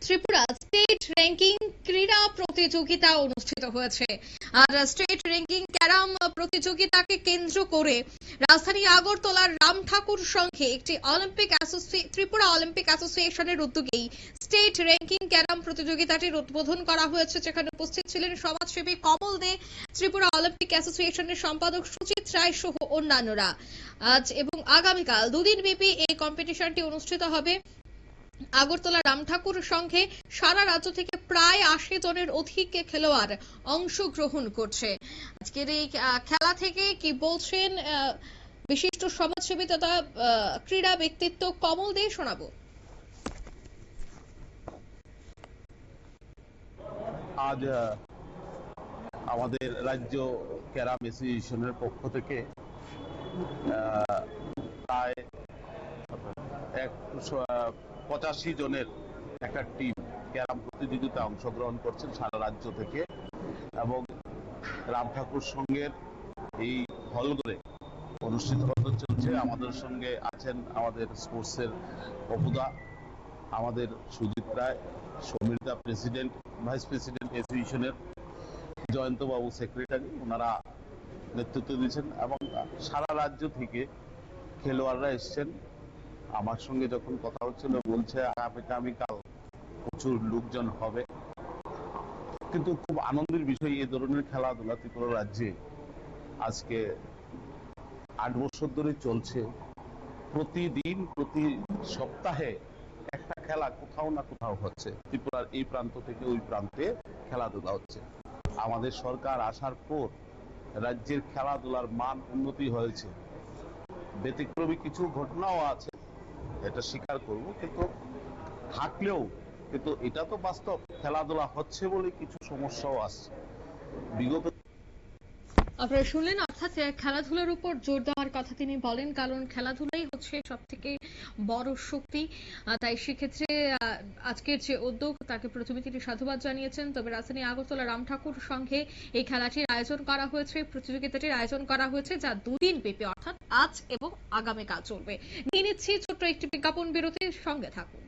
Tripura state ranking ক্রীড়া প্রতিযোগিতা অনুষ্ঠিত হয়েছে। আর স্টেট র্যাঙ্কিং ক্যারাম প্রতিযোগিতাকে কেন্দ্র করে রাজধানী আগরতলার রাম ঠাকুর সংঘে একটি ত্রিপুরা অলিম্পিক অ্যাসোসিয়েশনের উদ্যোগেই স্টেট র্যাঙ্কিং ক্যারাম প্রতিযোগিতাটির উদ্বোধন করা হয়েছে, যেখানে উপস্থিত ছিলেন সমাজসেবী কমল দে, ত্রিপুরা অলিম্পিক অ্যাসোসিয়েশনের সম্পাদক সুচিত রায় সহ অন্যান্যরা। আজ এবং আগামীকাল দুদিন ব্যাপী এই কম্পিটিশনটি অনুষ্ঠিত হবে। আগরতলা রাম ঠাকুর সংঘে সারা রাজ্য থেকে প্রায় ৮০ জনের অধিক খেলোয়াড় অংশগ্রহণ করছে। আজকের এই খেলা থেকে কি বলছেন বিশিষ্ট সমাজসেবী তথা ক্রীড়া ব্যক্তিত্ব কমল দে, শোনাবো। আজ আমাদের রাজ্য ক্যারাম অ্যাসোসিয়েশনের পক্ষ থেকে প্রায় 85 জনের একটা টিম ক্যারাম প্রতিযোগিতায় অংশগ্রহণ করছেন সারা রাজ্য থেকে, এবং রাম ঠাকুর সংঘের এই হলঘরে অনুষ্ঠিত হতে চলছে। আমাদের সঙ্গে আছেন আমাদের স্পোর্টসের অপুদা, আমাদের সুজিত রায়, সমীরদা প্রেসিডেন্ট, ভাইস প্রেসিডেন্ট অ্যাসোসিয়েশনের, জয়ন্তবাবু সেক্রেটারি, ওনারা নেতৃত্ব দিচ্ছেন, এবং সারা রাজ্য থেকে খেলোয়াড়রা এসছেন। আমার সঙ্গে যখন কথা হচ্ছিল বলছে আগামীকাল প্রচুর লোকজন হবে, কিন্তু খুব আনন্দের বিষয় এই ধরনের খেলাধুলা ত্রিপুরা রাজ্যে আজকে ৮ বছর ধরে চলছে। প্রতিদিন প্রতি সপ্তাহে একটা খেলা কোথাও না কোথাও হচ্ছে, ত্রিপুরার এই প্রান্ত থেকে ওই প্রান্তে খেলাধুলা হচ্ছে। আমাদের সরকার আসার পর রাজ্যের খেলাধুলার মান উন্নতি হয়েছে। ব্যতিক্রমী কিছু ঘটনাও আছে, এটা স্বীকার করব, কিন্তু থাকলেও কিন্তু এটা তো বাস্তব, খেলাধুলা হচ্ছে বলে কিছু সমস্যাও আসছে। বিগত আপনারা শুনলেন, অর্থাৎ খেলাধুলার উপর জোর দেওয়ার কথা তিনি বলেন, কারণ খেলাধুলাই হচ্ছে সব থেকে বড় শক্তি। তাই সেক্ষেত্রে আজকের যে উদ্যোগ তাকে প্রথমে তিনি সাধুবাদ জানিয়েছেন। তবে রাজধানী আগরতলা রাম ঠাকুর সংঘে এই খেলাটির আয়োজন করা হয়েছে, প্রতিযোগিতাটির আয়োজন করা হয়েছে, যা দুদিন ব্যাপী অর্থাৎ আজ এবং আগামীকাল চলবে। নিয়ে নিচ্ছি ছোট্ট একটি বিজ্ঞাপন বিরতির, সঙ্গে থাকুন।